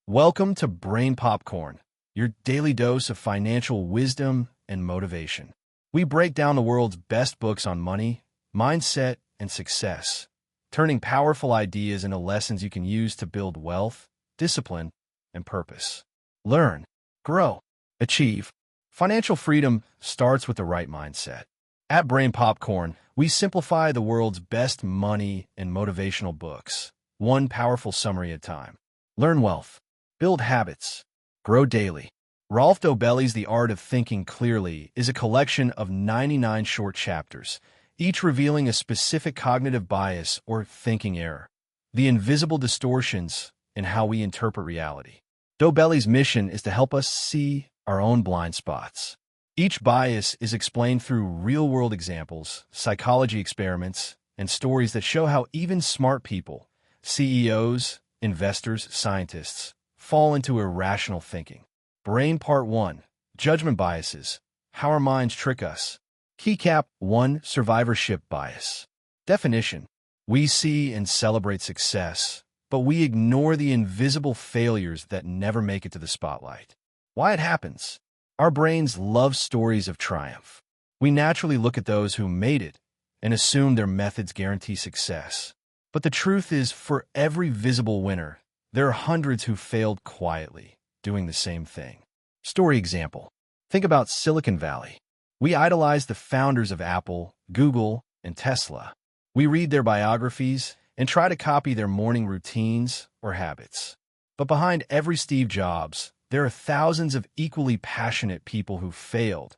Welcome to Brain Popcorn, your daily dose of financial wisdom and motivation. We break down the world's best books on money, mindset, and success, turning powerful ideas into lessons you can use to build wealth, discipline, and purpose. Learn, grow, achieve. Financial freedom starts with the right mindset. At Brain Popcorn, we simplify the world's best money and motivational books, one powerful summary at a time. Learn wealth. Build habits. Grow daily. Rolf Dobelli's The Art of Thinking Clearly is a collection of 99 short chapters, each revealing a specific cognitive bias or thinking error, the invisible distortions in how we interpret reality. Dobelli's mission is to help us see our own blind spots. Each bias is explained through real-world examples, psychology experiments, and stories that show how even smart people, CEOs, investors, scientists, fall into irrational thinking. Brain Part 1. Judgment Biases. How our minds trick us. Keycap 1. Survivorship Bias. Definition. We see and celebrate success, but we ignore the invisible failures that never make it to the spotlight. Why it happens? Our brains love stories of triumph. We naturally look at those who made it and assume their methods guarantee success. But the truth is, for every visible winner, there are hundreds who failed quietly, doing the same thing. Story example. Think about Silicon Valley. We idolize the founders of Apple, Google, and Tesla. We read their biographies and try to copy their morning routines or habits. But behind every Steve Jobs, there are thousands of equally passionate people who failed,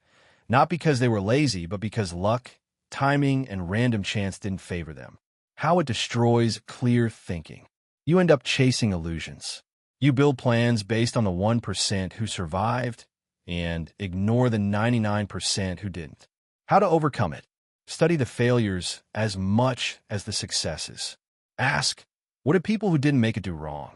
not because they were lazy, but because luck, timing, and random chance didn't favor them. How it destroys clear thinking. You end up chasing illusions. You build plans based on the 1% who survived and ignore the 99% who didn't. How to overcome it. Study the failures as much as the successes. Ask, what did people who didn't make it do wrong?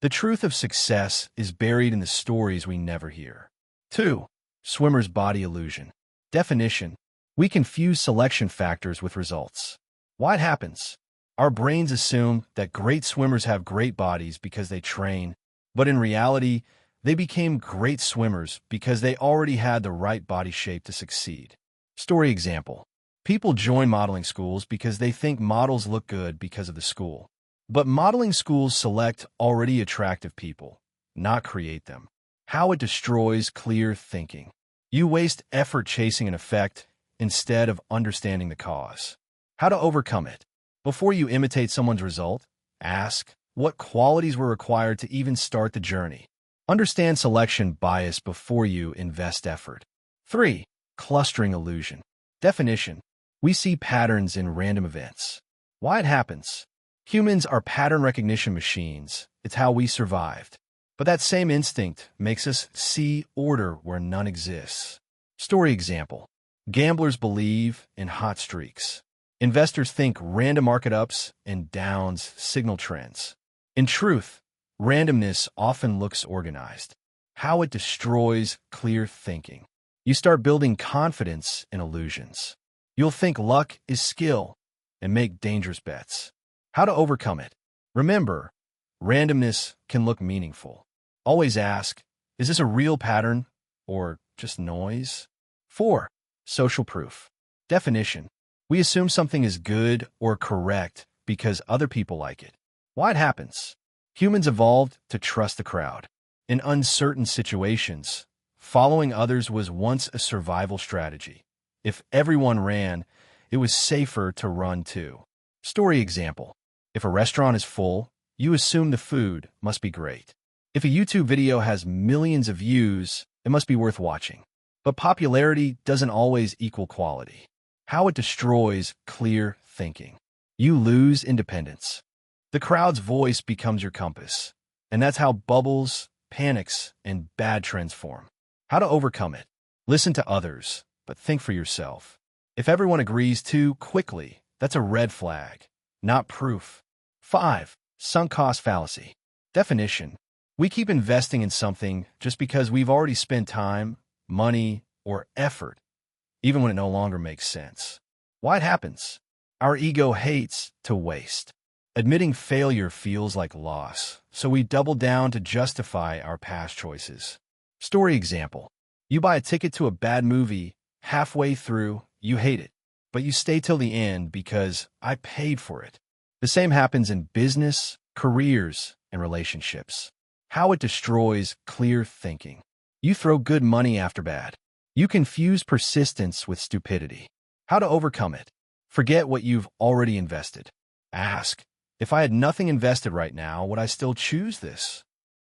The truth of success is buried in the stories we never hear. 2. Swimmer's body illusion. Definition. We confuse selection factors with results. Why it happens? Our brains assume that great swimmers have great bodies because they train, but in reality, they became great swimmers because they already had the right body shape to succeed. Story example. People join modeling schools because they think models look good because of the school. But modeling schools select already attractive people, not create them. How it destroys clear thinking. You waste effort chasing an effect instead of understanding the cause. How to overcome it. Before you imitate someone's result, ask, what qualities were required to even start the journey? Understand selection bias before you invest effort. 3. Clustering illusion. Definition. We see patterns in random events. Why it happens? Humans are pattern recognition machines. It's how we survived. But that same instinct makes us see order where none exists. Story example. Gamblers believe in hot streaks. Investors think random market ups and downs signal trends. In truth, randomness often looks organized. How it destroys clear thinking. You start building confidence in illusions. You'll think luck is skill and make dangerous bets. How to overcome it. Remember, randomness can look meaningful. Always ask, is this a real pattern or just noise? 4. Social proof. Definition. We assume something is good or correct because other people like it. Why it happens? Humans evolved to trust the crowd. In uncertain situations, following others was once a survival strategy. If everyone ran, it was safer to run too. Story example. If a restaurant is full, you assume the food must be great. If a YouTube video has millions of views, it must be worth watching. But popularity doesn't always equal quality. How it destroys clear thinking. You lose independence. The crowd's voice becomes your compass. And that's how bubbles, panics, and bad trends form. How to overcome it. Listen to others, but think for yourself. If everyone agrees too quickly, that's a red flag, not proof. 5. Sunk cost fallacy. Definition. We keep investing in something just because we've already spent time, money, or effort, even when it no longer makes sense. Why it happens? Our ego hates to waste. Admitting failure feels like loss, so we double down to justify our past choices. Story example. You buy a ticket to a bad movie, halfway through, you hate it, but you stay till the end because I paid for it. The same happens in business, careers, and relationships. How it destroys clear thinking. You throw good money after bad. You confuse persistence with stupidity. How to overcome it. Forget what you've already invested. Ask, if I had nothing invested right now, would I still choose this?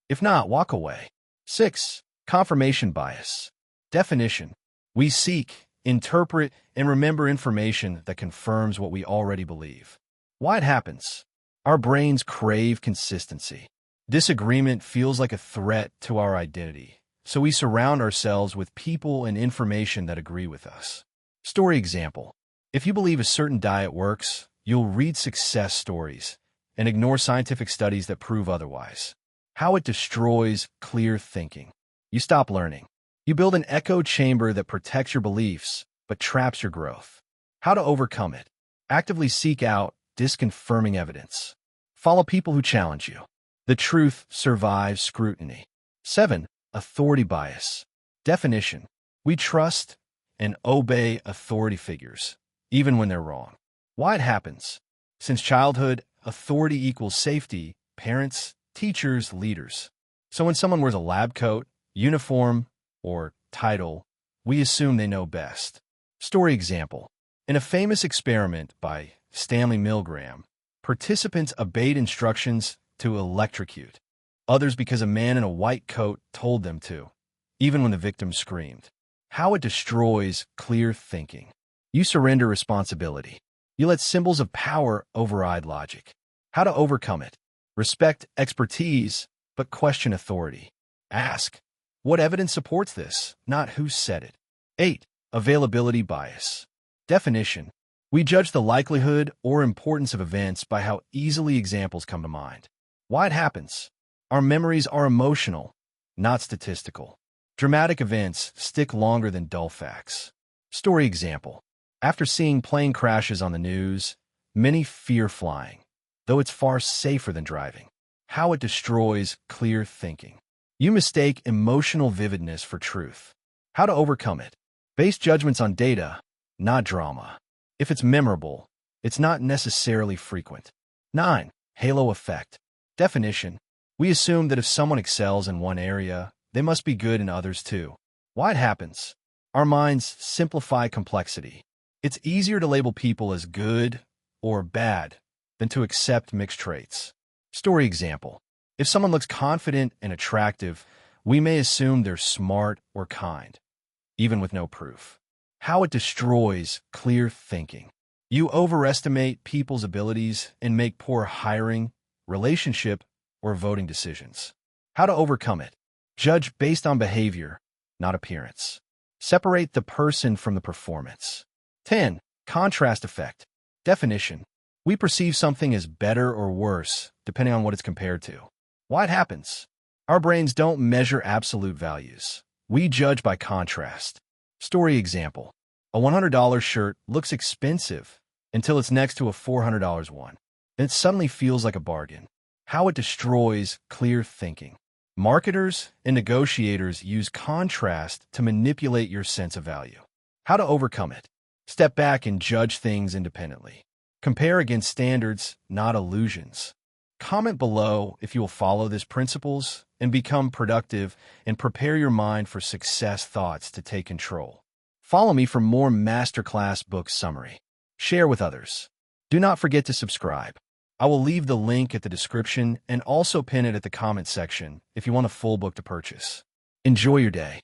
If not, walk away. 6. Confirmation bias. Definition. We seek, interpret, and remember information that confirms what we already believe. Why it happens. Our brains crave consistency. Disagreement feels like a threat to our identity, so we surround ourselves with people and information that agree with us. Story example. If you believe a certain diet works, you'll read success stories and ignore scientific studies that prove otherwise. How it destroys clear thinking. You stop learning. You build an echo chamber that protects your beliefs, but traps your growth. How to overcome it. Actively seek out disconfirming evidence. Follow people who challenge you. The truth survives scrutiny. 7. Authority bias. Definition. We trust and obey authority figures, even when they're wrong. Why it happens. Since childhood, authority equals safety, parents, teachers, leaders. So when someone wears a lab coat, uniform, or title, we assume they know best. Story example. In a famous experiment by Stanley Milgram, participants obeyed instructions to electrocute others because a man in a white coat told them to, even when the victim screamed. How it destroys clear thinking. You surrender responsibility. You let symbols of power override logic. How to overcome it. Respect expertise, but question authority. Ask, what evidence supports this, not who said it. 8. Availability bias. Definition. We judge the likelihood or importance of events by how easily examples come to mind. Why it happens. Our memories are emotional, not statistical. Dramatic events stick longer than dull facts. Story example. After seeing plane crashes on the news, many fear flying, though it's far safer than driving. How it destroys clear thinking. You mistake emotional vividness for truth. How to overcome it. Base judgments on data, not drama. If it's memorable, it's not necessarily frequent. 9. Halo effect. Definition. We assume that if someone excels in one area, they must be good in others too. Why it happens. Our minds simplify complexity. It's easier to label people as good or bad than to accept mixed traits. Story example. If someone looks confident and attractive, we may assume they're smart or kind, even with no proof. How it destroys clear thinking. You overestimate people's abilities and make poor hiring, relationship, or voting decisions. How to overcome it. Judge based on behavior, not appearance. Separate the person from the performance. 10. Contrast effect. Definition. We perceive something as better or worse, depending on what it's compared to. Why it happens. Our brains don't measure absolute values. We judge by contrast. Story example. A $100 shirt looks expensive until it's next to a $400 one. It suddenly feels like a bargain. How it destroys clear thinking. Marketers and negotiators use contrast to manipulate your sense of value. How to overcome it. Step back and judge things independently. Compare against standards, not illusions. Comment below if you will follow these principles and become productive and prepare your mind for success thoughts to take control. Follow me for more masterclass book summary. Share with others. Do not forget to subscribe. I will leave the link at the description and also pin it at the comment section if you want a full book to purchase. Enjoy your day.